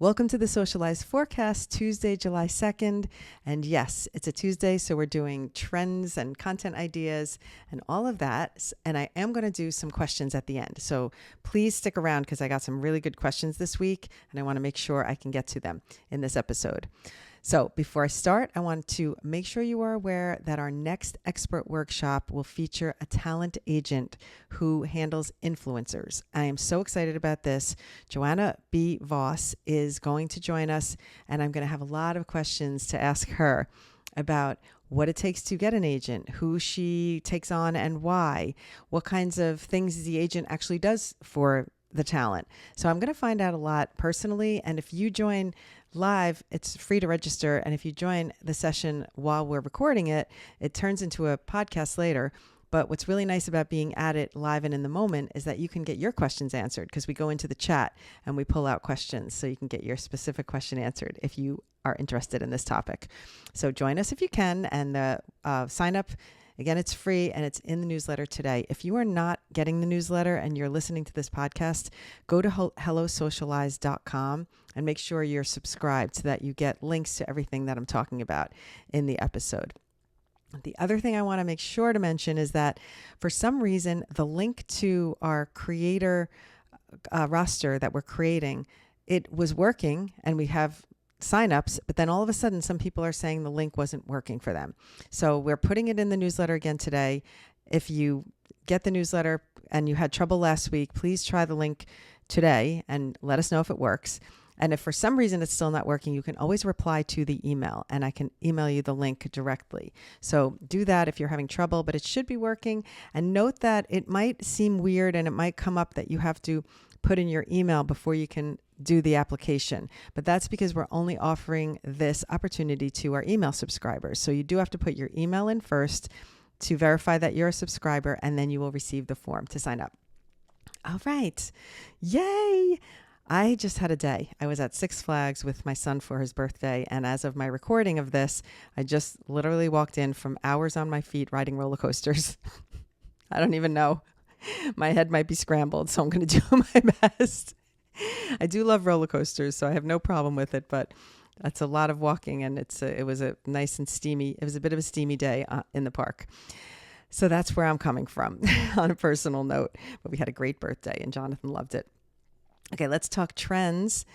Welcome to the Socialize forecast, Tuesday, July 2nd. And yes, it's a Tuesday, so we're doing trends and content ideas and all of that. And I am going to do some questions at the end. So please stick around because I got some really good questions this week and I want to make sure I can get to them in this episode. So before I start, I want to make sure you are aware that our next expert workshop will feature a talent agent who handles influencers. I am so excited about this. Joanna B. Voss is going to join us, and I'm going to have a lot of questions to ask her about what it takes to get an agent, who she takes on and why, what kinds of things the agent actually does for the talent. So I'm going to find out a lot personally. And if you join live, it's free to register. And if you join the session while we're recording it, it turns into a podcast later. But what's really nice about being at it live and in the moment is that you can get your questions answered because we go into the chat and we pull out questions so you can get your specific question answered if you are interested in this topic. So join us if you can and sign up. Again, it's free and it's in the newsletter today. If you are not getting the newsletter and you're listening to this podcast, go to hellosocialize.com and make sure you're subscribed so that you get links to everything that I'm talking about in the episode. The other thing I want to make sure to mention is that for some reason, the link to our creator roster that we're creating, it was working and we have signups, but then all of a sudden some people are saying the link wasn't working for them. So we're putting it in the newsletter again today. If you get the newsletter and you had trouble last week, please try the link today and let us know if it works. And if for some reason it's still not working, you can always reply to the email and I can email you the link directly. So do that if you're having trouble, but it should be working. And note that it might seem weird and it might come up that you have to put in your email before you can do the application. But that's because we're only offering this opportunity to our email subscribers. So you do have to put your email in first to verify that you're a subscriber, and then you will receive the form to sign up. All right. Yay. I just had a day. I was at Six Flags with my son for his birthday. And as of my recording of this, I just literally walked in from hours on my feet riding roller coasters. I don't even know. My head might be scrambled, so I'm going to do my best. I do love roller coasters, so I have no problem with it, but that's a lot of walking and it was a nice and steamy, it was a bit of a steamy day in the park. So that's where I'm coming from on a personal note, but we had a great birthday and Jonathan loved it. Okay, let's talk trends.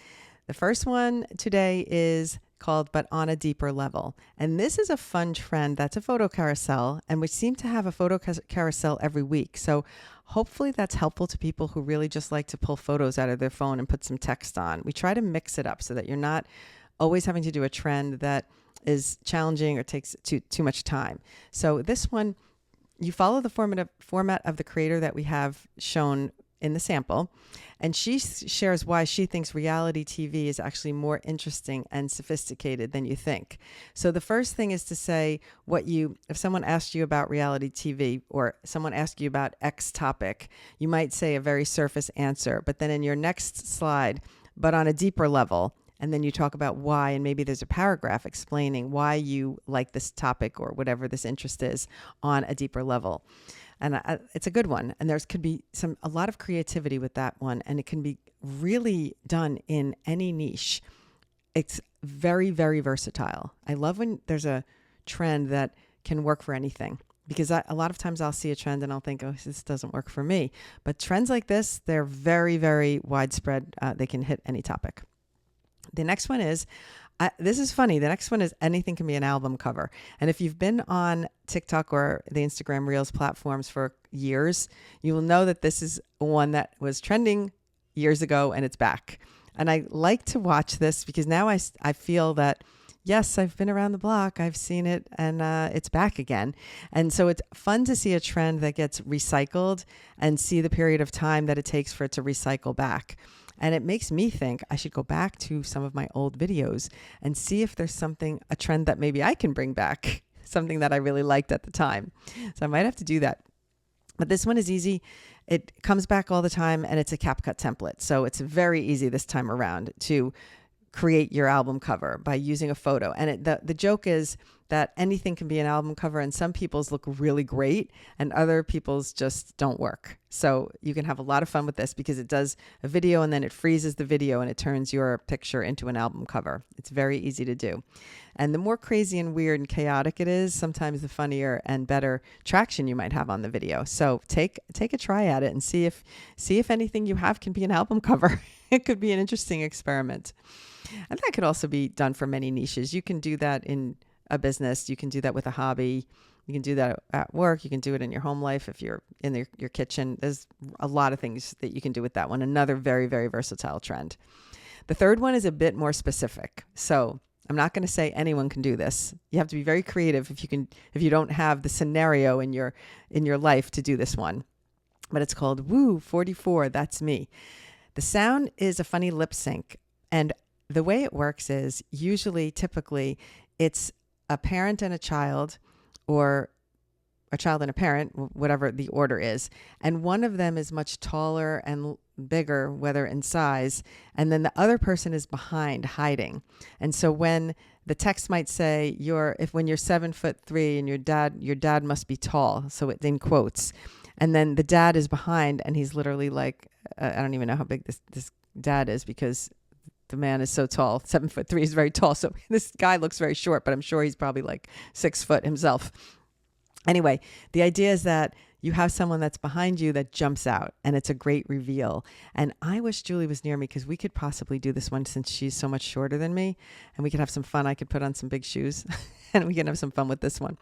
The first one today is called But on a Deeper Level. And this is a fun trend that's a photo carousel, and we seem to have a photo carousel every week. So hopefully that's helpful to people who really just like to pull photos out of their phone and put some text on. We try to mix it up so that you're not always having to do a trend that is challenging or takes too much time. So this one, you follow the format of the creator that we have shown in the sample, and she shares why she thinks reality TV is actually more interesting and sophisticated than you think. So the first thing is to say if someone asked you about reality TV or someone asked you about X topic, you might say a very surface answer, but then in your next slide, but on a deeper level, and then you talk about why, and maybe there's a paragraph explaining why you like this topic or whatever this interest is on a deeper level. And it's a good one. And could be a lot of creativity with that one. And it can be really done in any niche. It's very, very versatile. I love when there's a trend that can work for anything, because a lot of times I'll see a trend and I'll think, oh, this doesn't work for me. But trends like this, they're very, very widespread. They can hit any topic. The next one is, this is funny. The next one is anything can be an album cover. And if you've been on TikTok or the Instagram Reels platforms for years, you will know that this is one that was trending years ago and it's back. And I like to watch this because now I feel that, yes, I've been around the block. I've seen it and it's back again. And so it's fun to see a trend that gets recycled and see the period of time that it takes for it to recycle back. And it makes me think I should go back to some of my old videos and see if there's a trend that maybe I can bring back, something that I really liked at the time. So I might have to do that. But this one is easy. It comes back all the time and it's a CapCut template. So it's very easy this time around to create your album cover by using a photo. And the joke is that anything can be an album cover, and some people's look really great and other people's just don't work. So you can have a lot of fun with this because it does a video and then it freezes the video and it turns your picture into an album cover. It's very easy to do. And the more crazy and weird and chaotic it is, sometimes the funnier and better traction you might have on the video. So take a try at it and see if anything you have can be an album cover. It could be an interesting experiment. And that could also be done for many niches. You can do that in a business. You can do that with a hobby. You can do that at work. You can do it in your home life if you're in your kitchen. There's a lot of things that you can do with that one. Another very, very versatile trend. The third one is a bit more specific. So I'm not going to say anyone can do this. You have to be very creative if you don't have the scenario in your life to do this one. But it's called Woo 44. That's me. The sound is a funny lip sync. And the way it works is typically, it's a parent and a child, or a child and a parent, whatever the order is. And one of them is much taller and bigger, whether in size, and then the other person is behind, hiding. And so when the text might say, when you're 7'3" and your dad must be tall, so it's in quotes. And then the dad is behind and he's literally like, I don't even know how big this dad is because the man is so tall. 7'3" is very tall. So this guy looks very short, but I'm sure he's probably like 6 foot himself. Anyway, the idea is that you have someone that's behind you that jumps out, and it's a great reveal. And I wish Julie was near me because we could possibly do this one since she's so much shorter than me, and we could have some fun. I could put on some big shoes and we can have some fun with this one.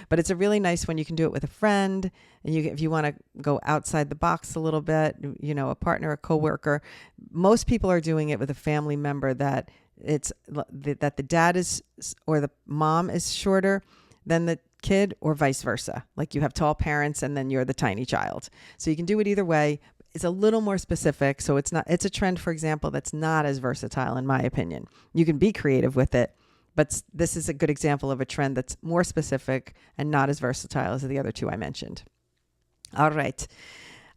But it's a really nice one. You can do it with a friend, and if you want to go outside the box a little bit, a partner, a coworker. Most people are doing it with a family member that the dad is, or the mom is shorter than the kid, or vice versa. Like you have tall parents and then you're the tiny child. So you can do it either way. It's a little more specific. So it's a trend, for example, that's not as versatile in my opinion. You can be creative with it, but this is a good example of a trend that's more specific and not as versatile as the other two I mentioned. All right.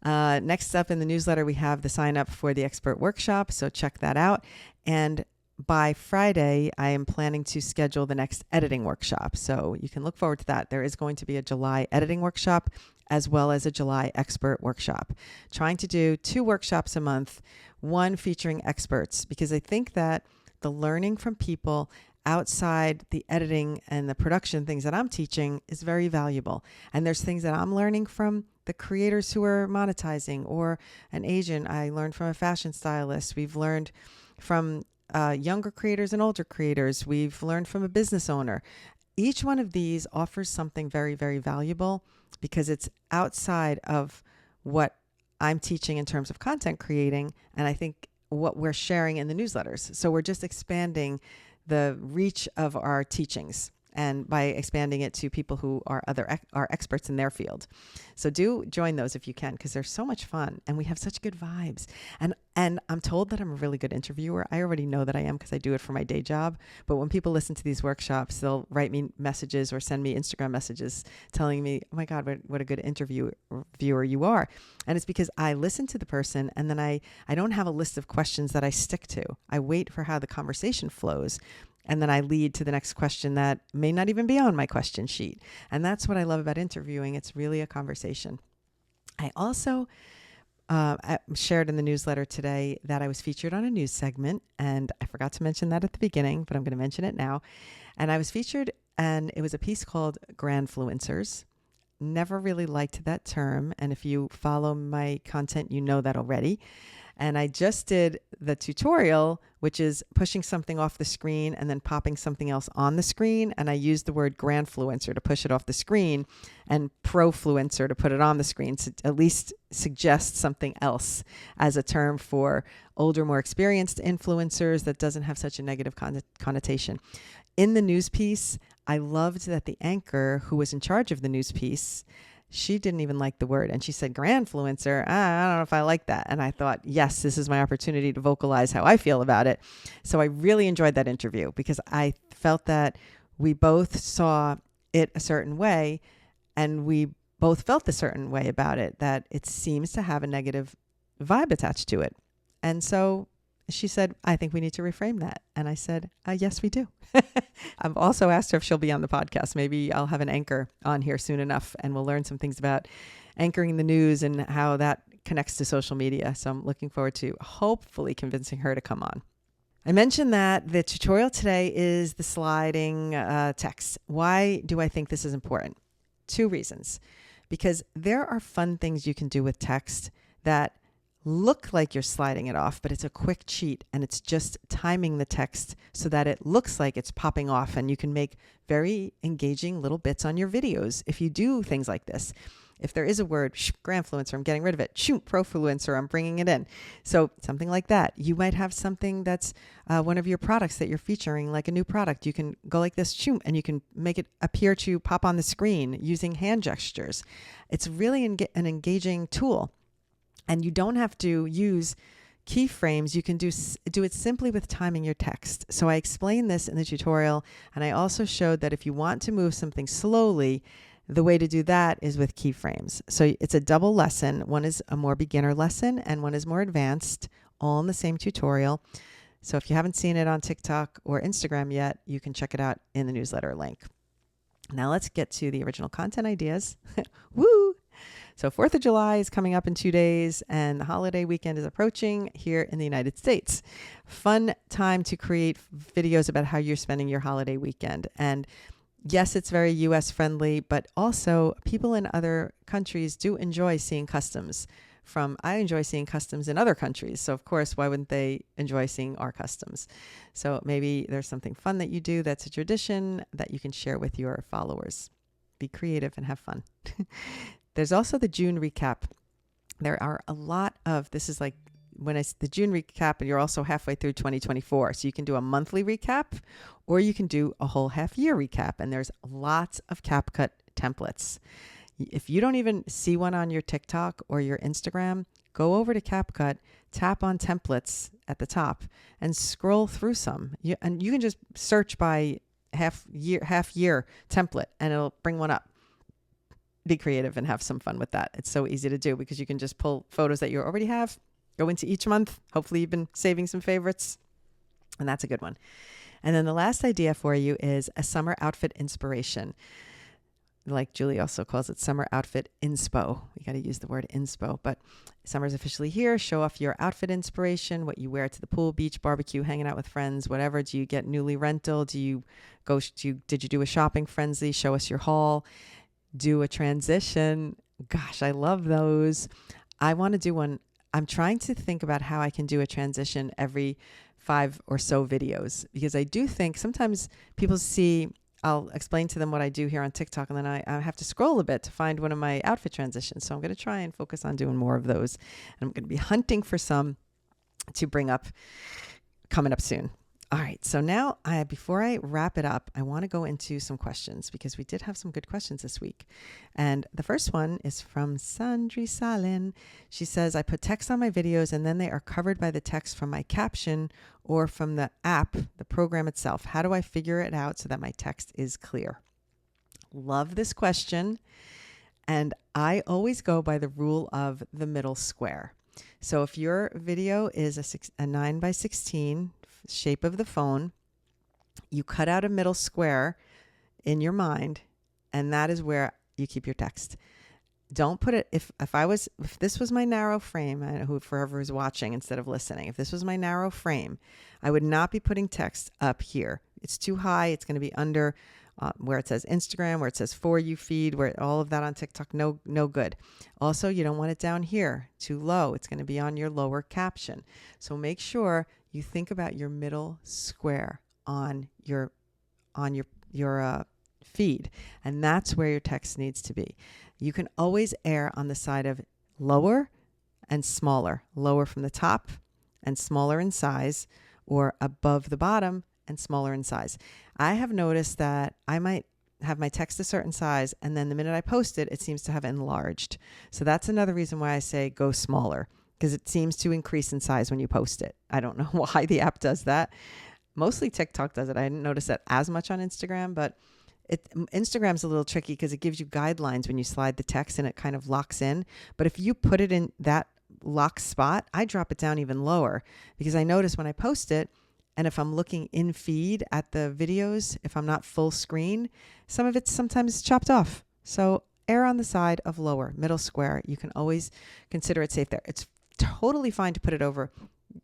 Next up in the newsletter, we have the sign up for the expert workshop. So check that out. And by Friday, I am planning to schedule the next editing workshop. So you can look forward to that. There is going to be a July editing workshop as well as a July expert workshop. Trying to do 2 workshops a month, one featuring experts, because I think that the learning from people outside the editing and the production things that I'm teaching is very valuable. And there's things that I'm learning from the creators who are monetizing, or an agent. I learned from a fashion stylist. We've learned from younger creators and older creators. We've learned from a business owner. Each one of these offers something very, very valuable because it's outside of what I'm teaching in terms of content creating, and I think what we're sharing in the newsletters. So we're just expanding the reach of our teachings, and by expanding it to people who are experts in their field. So do join those if you can, because they're so much fun and we have such good vibes. And I'm told that I'm a really good interviewer. I already know that I am because I do it for my day job. But when people listen to these workshops, they'll write me messages or send me Instagram messages telling me, oh my God, what a good viewer you are. And it's because I listen to the person, and then I don't have a list of questions that I stick to. I wait for how the conversation flows. And then I lead to the next question that may not even be on my question sheet. And that's what I love about interviewing. It's really a conversation. I also shared in the newsletter today that I was featured on a news segment. And I forgot to mention that at the beginning, but I'm going to mention it now. And I was featured, and it was a piece called Grandfluencers. Never really liked that term. And if you follow my content, you know that already. And I just did the tutorial, which is pushing something off the screen and then popping something else on the screen. And I used the word grandfluencer to push it off the screen and profluencer to put it on the screen, to at least suggest something else as a term for older, more experienced influencers that doesn't have such a negative connotation. In the news piece, I loved that the anchor who was in charge of the news piece, she didn't even like the word. And she said, grandfluencer, I don't know if I like that. And I thought, yes, this is my opportunity to vocalize how I feel about it. So I really enjoyed that interview because I felt that we both saw it a certain way, and we both felt a certain way about it, that it seems to have a negative vibe attached to it. And so She said, I think we need to reframe that. And I said, yes, we do. I've also asked her if she'll be on the podcast. Maybe I'll have an anchor on here soon enough, and we'll learn some things about anchoring the news and how that connects to social media. So I'm looking forward to hopefully convincing her to come on. I mentioned that the tutorial today is the sliding text. Why do I think this is important? 2 reasons. Because there are fun things you can do with text that look like you're sliding it off, but it's a quick cheat, and it's just timing the text so that it looks like it's popping off, and you can make very engaging little bits on your videos if you do things like this. If there is a word, grandfluencer, I'm getting rid of it. Profluencer, I'm bringing it in. So something like that. You might have something that's one of your products that you're featuring, like a new product. You can go like this, and you can make it appear to pop on the screen using hand gestures. It's really an engaging tool. And you don't have to use keyframes. You can do it simply with timing your text. So I explained this in the tutorial, and I also showed that if you want to move something slowly, the way to do that is with keyframes. So it's a double lesson. One is a more beginner lesson and one is more advanced, all in the same tutorial. So if you haven't seen it on TikTok or Instagram yet, you can check it out in the newsletter link. Now let's get to the original content ideas. Woo! So 4th of July is coming up in 2 days, and the holiday weekend is approaching here in the United States. Fun time to create videos about how you're spending your holiday weekend. And yes, it's very US friendly, but also people in other countries do enjoy seeing customs. I enjoy seeing customs in other countries. So of course, why wouldn't they enjoy seeing our customs? So maybe there's something fun that you do that's a tradition that you can share with your followers. Be creative and have fun. There's also the June recap. There are a lot of, this is like the June recap, and you're also halfway through 2024. So you can do a monthly recap, or you can do a whole half year recap. And there's lots of CapCut templates. If you don't even see one on your TikTok or your Instagram, go over to CapCut, tap on templates at the top, and scroll through some. And you can just search by half year template, and it'll bring one up. Be creative and have some fun with that. It's so easy to do because you can just pull photos that you already have, go into each month. Hopefully you've been saving some favorites, and that's a good one. And then the last idea for you is a summer outfit inspiration. Like Julie also calls it summer outfit inspo. We got to use the word inspo, but summer's officially here. Show off your outfit inspiration, what you wear to the pool, beach, barbecue, hanging out with friends, whatever. Do you get newly rental? Did you do a shopping frenzy? Show us your haul. Do a transition. Gosh, I love those. I want to do one. I'm trying to think about how I can do a transition every 5 or so videos, because I do think sometimes people I'll explain to them what I do here on TikTok, and then I have to scroll a bit to find one of my outfit transitions. So I'm going to try and focus on doing more of those. And I'm going to be hunting for some to bring up coming up soon. All right. So now before I wrap it up, I want to go into some questions, because we did have some good questions this week. And the first one is from Sandri Salin. She says, I put text on my videos and then they are covered by the text from my caption or from the app, the program itself. How do I figure it out so that my text is clear? Love this question. And I always go by the rule of the middle square. So if your video is a 9:16 shape of the phone, you cut out a middle square in your mind, and that is where you keep your text. Don't put it, if this was my narrow frame, whoever is watching instead of listening, if this was my narrow frame, I would not be putting text up here. It's too high. It's going to be under where it says Instagram, where it says For You feed, where all of that on TikTok, no good. Also, you don't want it down here, too low. It's going to be on your lower caption. So make sure you think about your middle square on your feed, and that's where your text needs to be. You can always err on the side of lower and smaller, lower from the top and smaller in size, or above the bottom and smaller in size. I have noticed that I might have my text a certain size, and then the minute I post it, it seems to have enlarged. So that's another reason why I say go smaller, because it seems to increase in size when you post it. I don't know why the app does that. Mostly TikTok does it. I didn't notice that as much on Instagram, but Instagram's a little tricky because it gives you guidelines when you slide the text and it kind of locks in. But if you put it in that lock spot, I drop it down even lower because I notice when I post it, and if I'm looking in feed at the videos, if I'm not full screen, some of it's sometimes chopped off. So err on the side of lower, middle square. You can always consider it safe there. It's totally fine to put it over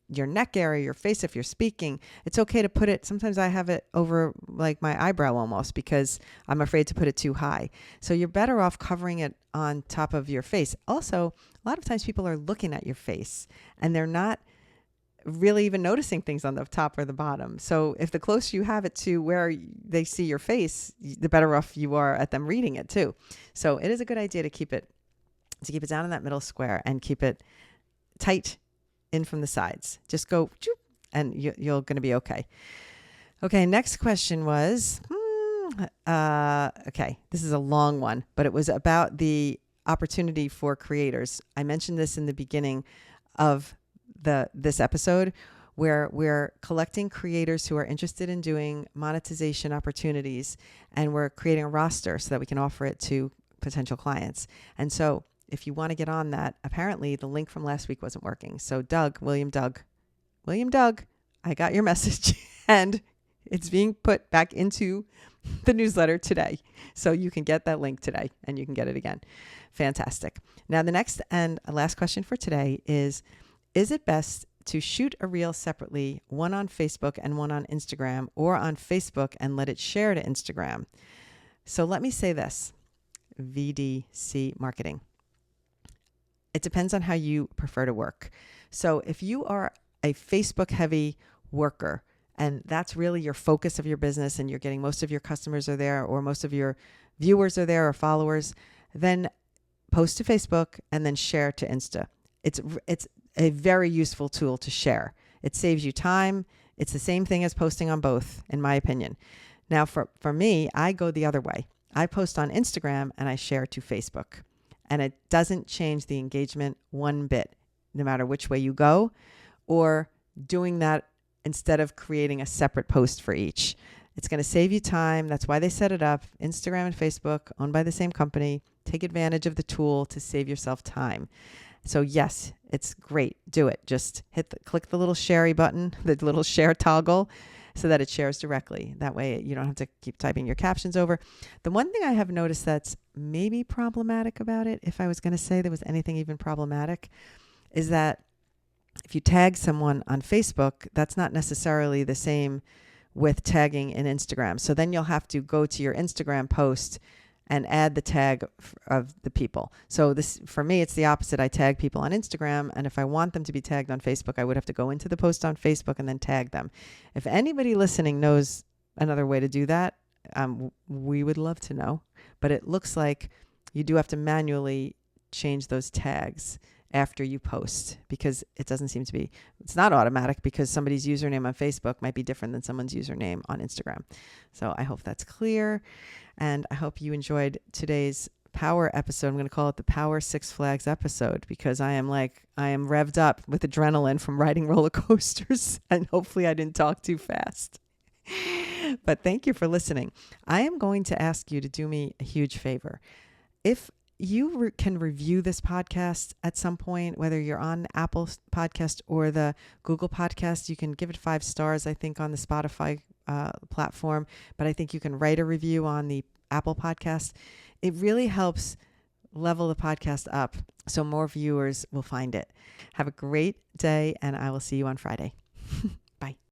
your neck area, your face if you're speaking. It's okay to put it, sometimes I have it over like my eyebrow almost because I'm afraid to put it too high. So you're better off covering it on top of your face. Also, a lot of times people are looking at your face and they're not really even noticing things on the top or the bottom. So if the closer you have it to where they see your face, the better off you are at them reading it too. So it is a good idea to keep it down in that middle square and keep it tight in from the sides. Just go and you're going to be okay. Okay, next question was, okay, this is a long one, but it was about the opportunity for creators. I mentioned this in the beginning of this episode, where we're collecting creators who are interested in doing monetization opportunities, and we're creating a roster so that we can offer it to potential clients. And so if you want to get on that, apparently the link from last week wasn't working. So William Doug, I got your message and it's being put back into the newsletter today. So you can get that link today and you can get it again. Fantastic. Now the next and last question for today is it best to shoot a reel separately, one on Facebook and one on Instagram, or on Facebook and let it share to Instagram? So let me say this, VDC marketing. It depends on how you prefer to work. So if you are a Facebook heavy worker and that's really your focus of your business and you're getting most of your customers are there or most of your viewers are there or followers, then post to Facebook and then share to Insta. It's a very useful tool to share. It saves you time. It's the same thing as posting on both, in my opinion. Now, for me, I go the other way. I post on Instagram and I share to Facebook. And it doesn't change the engagement one bit, no matter which way you go, or doing that instead of creating a separate post for each. It's going to save you time. That's why they set it up. Instagram and Facebook, owned by the same company. Take advantage of the tool to save yourself time. So yes, it's great. Do it. Just click the little share button, the little share toggle, so that it shares directly. That way you don't have to keep typing your captions over. The one thing I have noticed that's maybe problematic about it, if I was going to say there was anything even problematic, is that if you tag someone on Facebook, that's not necessarily the same with tagging in Instagram. So then you'll have to go to your Instagram post and add the tag of the people. So this, for me, it's the opposite. I tag people on Instagram, and if I want them to be tagged on Facebook, I would have to go into the post on Facebook and then tag them. If anybody listening knows another way to do that, we would love to know. But it looks like you do have to manually change those tags after you post, because it doesn't seem to be, it's not automatic, because somebody's username on Facebook might be different than someone's username on Instagram. So I hope that's clear. And I hope you enjoyed today's power episode. I'm going to call it the Power Six Flags episode, because I am revved up with adrenaline from riding roller coasters, and hopefully I didn't talk too fast. But thank you for listening. I am going to ask you to do me a huge favor. If you can review this podcast at some point, whether you're on Apple Podcast or the Google Podcast, you can give it 5 stars, I think, on the Spotify platform, but I think you can write a review on the Apple Podcast. It really helps level the podcast up so more viewers will find it. Have a great day, and I will see you on Friday.